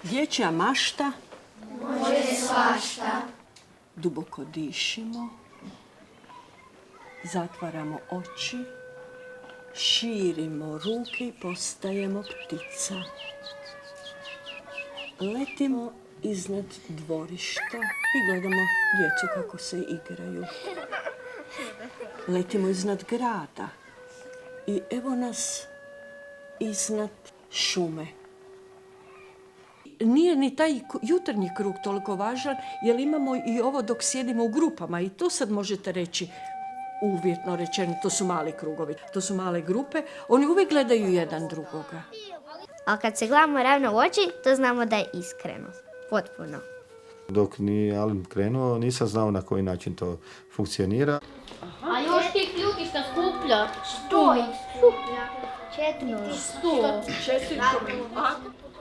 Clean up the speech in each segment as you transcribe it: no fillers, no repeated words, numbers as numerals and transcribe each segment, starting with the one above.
Dječja mašta. Može svašta. Duboko dišimo. Zatvaramo oči. Širimo ruke i postajemo ptica. Letimo iznad dvorišta i gledamo djecu kako se igraju. Letimo iznad grada i evo nas iznad šume. Nije ni taj jutarnji krug toliko važan, jer imamo i ovo dok sjedimo u grupama i to sad možete reći uvjetno rečeno, to su mali krugovi, to su male grupe, oni uvijek gledaju jedan drugoga. Ali kad se gledamo ravno u oči, to znamo da je iskreno. Potpuno. Dok nije Alen krenuo, nisam znao na koji način to funkcionira. A još tih ljudi što skuplja? 100 ih skuplja. 400.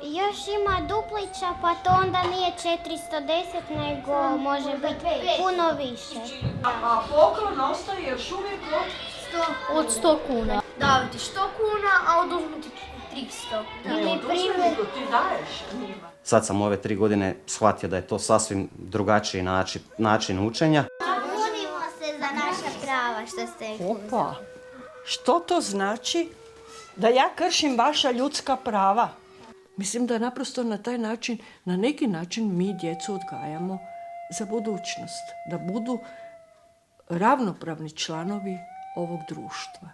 Još ima duplića, pa to onda nije 410, nego može biti puno više. A poklon ostaje još uvijek Od 100 kuna. Daju ti 100 kuna, a oduzmu ti 300. Ili primjer, ti daješ njima. Sad sam ove 3 godine shvatio da je to sasvim drugačiji način učenja. bunimo se za naša prava, što ste rekli. Opa, što to znači da ja kršim vaša ljudska prava? Mislim da naprosto na taj način, na neki način mi djecu odgajamo za budućnost. Da budu ravnopravni članovi ovog društva.